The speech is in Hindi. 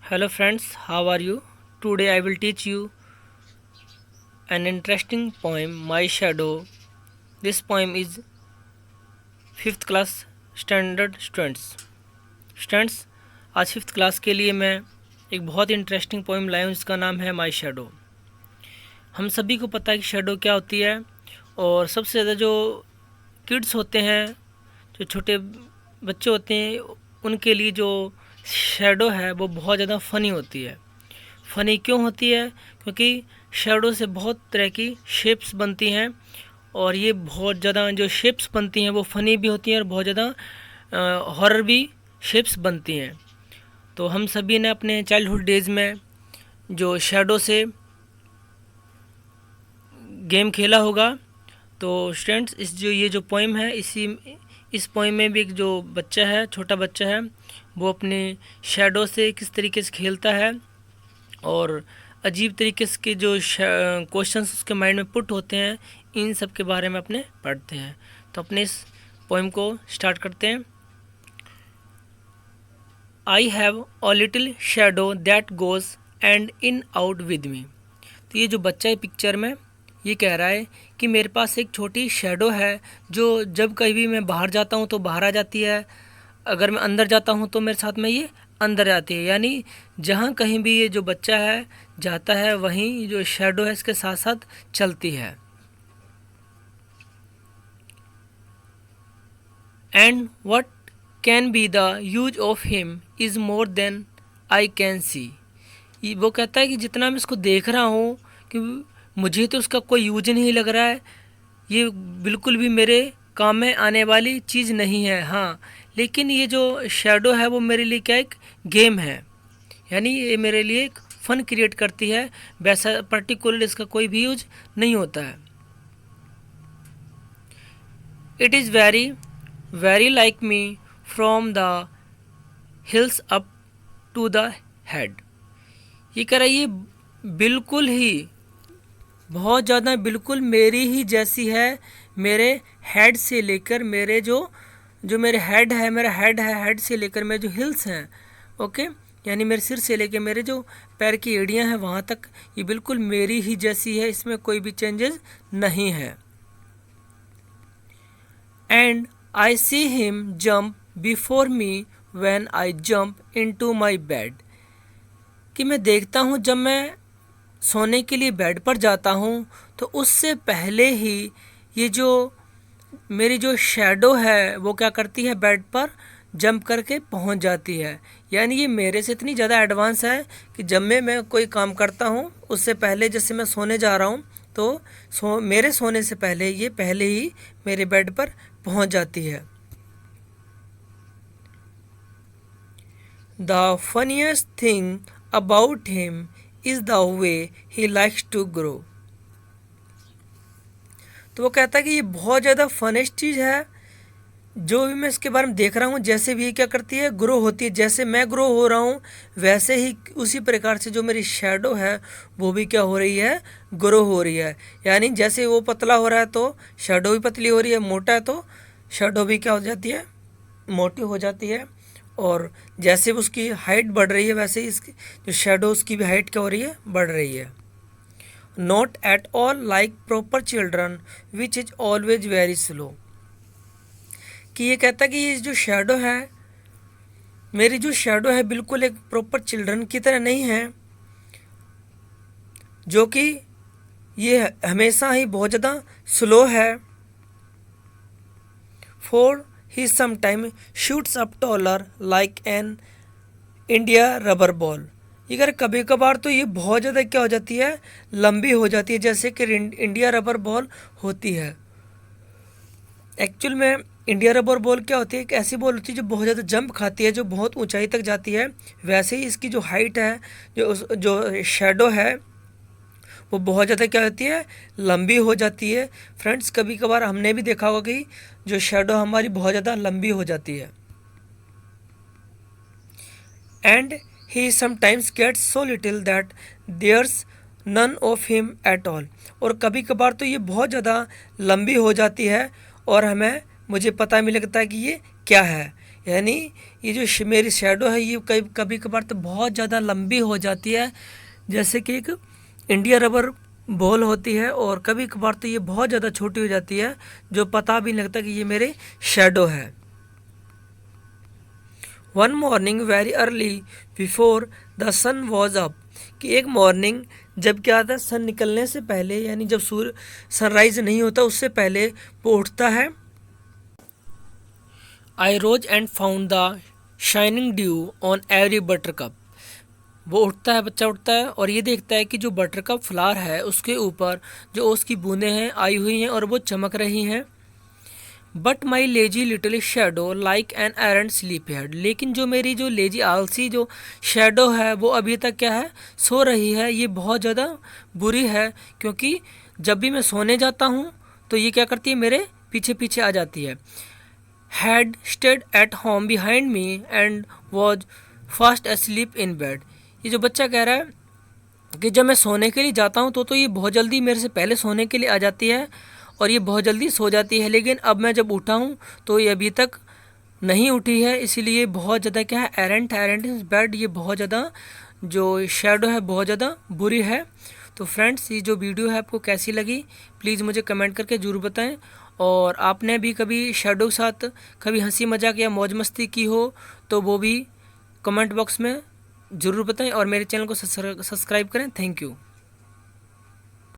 Hello friends, how are you? Today I will teach you an interesting poem, My Shadow. This poem is 5th class standard students. Students, आज 5th क्लास के लिए मैं एक बहुत इंटरेस्टिंग पोएम लाया हूँ जिसका नाम है माई शैडो। हम सभी को पता है कि शैडो क्या होती है और सबसे ज़्यादा जो किड्स होते हैं, जो छोटे बच्चे होते हैं, उनके लिए जो शैडो है वो बहुत ज़्यादा फ़नी होती है। फ़नी क्यों होती है? क्योंकि शैडो से बहुत तरह की शेप्स बनती हैं और ये बहुत ज़्यादा जो शेप्स बनती हैं वो फ़नी भी होती हैं और बहुत ज़्यादा हॉरर भी शेप्स बनती हैं। तो हम सभी ने अपने चाइल्डहुड डेज़ में जो शैडो से गेम खेला होगा। तो स्टूडेंट्स, ये जो पोएम है, इस पोएम में भी एक जो बच्चा है, छोटा बच्चा है, वो अपने शैडो से किस तरीके से खेलता है और अजीब तरीके से के जो क्वेश्चंस उसके माइंड में पुट होते हैं, इन सब के बारे में अपने पढ़ते हैं। तो अपने इस पोएम को स्टार्ट करते हैं। I have a little shadow that goes and in out with me. तो ये जो बच्चा है पिक्चर में, ये कह रहा है कि मेरे पास एक छोटी शैडो है जो जब कहीं भी मैं बाहर जाता हूँ तो बाहर आ जाती है, अगर मैं अंदर जाता हूँ तो मेरे साथ में ये अंदर आती है। यानी जहाँ कहीं भी ये जो बच्चा है जाता है, वहीं जो शैडो है इसके साथ साथ चलती है। And what can be the use of him is more than I can see. वो कहता है कि जितना मैं इसको देख रहा हूँ कि मुझे तो उसका कोई यूज नहीं लग रहा है, ये बिल्कुल भी मेरे काम में आने वाली चीज़ नहीं है। हाँ, लेकिन ये जो शैडो है वो मेरे लिए क्या एक गेम है, यानी ये मेरे लिए एक फ़न क्रिएट करती है, वैसा पर्टिकुलर इसका कोई भी यूज नहीं होता है। It is very very like me from the hills up to the head. ये कह रहा है ये बिल्कुल ही बहुत ज़्यादा बिल्कुल मेरी ही जैसी है, मेरे हेड से लेकर मेरे जो मेरे हेड है, मेरा हेड है, हेड से लेकर मेरे जो हिल्स हैं, ओके, यानी मेरे सिर से लेकर मेरे जो पैर की एड़ियाँ हैं वहाँ तक ये बिल्कुल मेरी ही जैसी है, इसमें कोई भी चेंजेस नहीं है। And I see him jump before me when I jump into my bed. कि मैं देखता हूँ जब मैं सोने के लिए बेड पर जाता हूँ तो उससे पहले ही ये जो मेरी जो शैडो है वो क्या करती है, बेड पर जंप करके पहुँच जाती है। यानी ये मेरे से इतनी ज़्यादा एडवांस है कि जब मैं कोई काम करता हूँ उससे पहले, जैसे मैं सोने जा रहा हूँ तो मेरे सोने से पहले ये पहले ही मेरे बेड पर पहुँच जाती है। The funniest thing about him is the way he likes to grow. तो वो कहता है कि ये बहुत ज़्यादा फनेस्ट चीज़ है, जो भी मैं इसके बारे में देख रहा हूँ, जैसे भी ये क्या करती है, ग्रो होती है। जैसे मैं ग्रो हो रहा हूँ वैसे ही उसी प्रकार से जो मेरी शैडो है वो भी क्या हो रही है, ग्रो हो रही है। यानी जैसे वो पतला हो रहा है तो शैडो भी पतली हो रही है, मोटा है तो शैडो भी क्या हो जाती है, मोटी हो जाती है। और जैसे उसकी हाइट बढ़ रही है वैसे ही इसकी जो शैडो उसकी भी हाइट क्या हो रही है, बढ़ रही है। Not at all like proper children which is always very slow. कि ये कहता है कि ये जो शैडो है, मेरी जो शैडो है बिल्कुल एक प्रॉपर चिल्ड्रन की तरह नहीं है, जो कि ये हमेशा ही बहुत ज़्यादा स्लो है। For he sometime shoots up taller like an India rubber ball. ये अगर कभी कभार तो ये बहुत ज़्यादा क्या हो जाती है, लंबी हो जाती है, जैसे कि इंडिया रबर बॉल होती है। एक्चुअल में इंडिया रबर बॉल क्या होती है, एक ऐसी बॉल होती है जो बहुत ज़्यादा जंप खाती है, जो बहुत ऊंचाई तक जाती है। वैसे ही इसकी जो हाइट है, जो शैडो है वो बहुत ज़्यादा क्या होती है, लंबी हो जाती है। फ्रेंड्स, कभी कभार हमने भी देखा होगा कि जो शैडो हमारी बहुत ज़्यादा लंबी हो जाती है। And he sometimes gets so little that there's none of him at all. और कभी कभार तो ये बहुत ज़्यादा लंबी हो जाती है और मुझे पता नहीं लगता कि ये क्या है। यानी ये जो मेरी शेडो है ये कभी कभार तो बहुत ज़्यादा लंबी हो जाती है, जैसे कि एक इंडिया रबर बॉल होती है, और कभी कभार तो ये बहुत ज़्यादा छोटी हो जाती है, जो पता भी नहीं लगता कि ये मेरे शेडो है। One morning very early before the sun was up, कि एक मॉर्निंग जब क्या आता है, सन निकलने से पहले, यानी जब सूर्य सनराइज नहीं होता उससे पहले वो उठता है। I rose and found the shining dew on every buttercup. वो उठता है, बच्चा उठता है और ये देखता है कि जो बटरकप फ्लावर है उसके ऊपर जो ओस की बूंदें हैं आई हुई हैं और वो चमक रही हैं। But my lazy little shadow like an arrant sleep head, लेकिन जो मेरी जो लेजी आलसी जो शेडो है वो अभी तक क्या है, सो रही है। ये बहुत ज़्यादा बुरी है, क्योंकि जब भी मैं सोने जाता हूँ तो ये क्या करती है, मेरे पीछे पीछे आ जाती है। had stayed at home behind me and was fast asleep in bed। ये जो बच्चा कह रहा है कि जब मैं सोने के लिए जाता हूँ तो ये बहुत जल्दी मेरे से पहले सोने के लिए आ जाती है और ये बहुत जल्दी सो जाती है, लेकिन अब मैं जब उठा हूँ तो ये अभी तक नहीं उठी है, इसीलिए बहुत ज़्यादा क्या है, एरेंट इन बेड, ये बहुत ज़्यादा जो शेडो है बहुत ज़्यादा बुरी है। तो फ्रेंड्स, ये जो वीडियो है आपको कैसी लगी प्लीज़ मुझे कमेंट करके ज़रूर बताएं, और आपने भी कभी शेडो के साथ कभी हंसी मजाक या मौज मस्ती की हो तो वो भी कमेंट बॉक्स में ज़रूर बताएं, और मेरे चैनल को सब्सक्राइब करें। Thank you.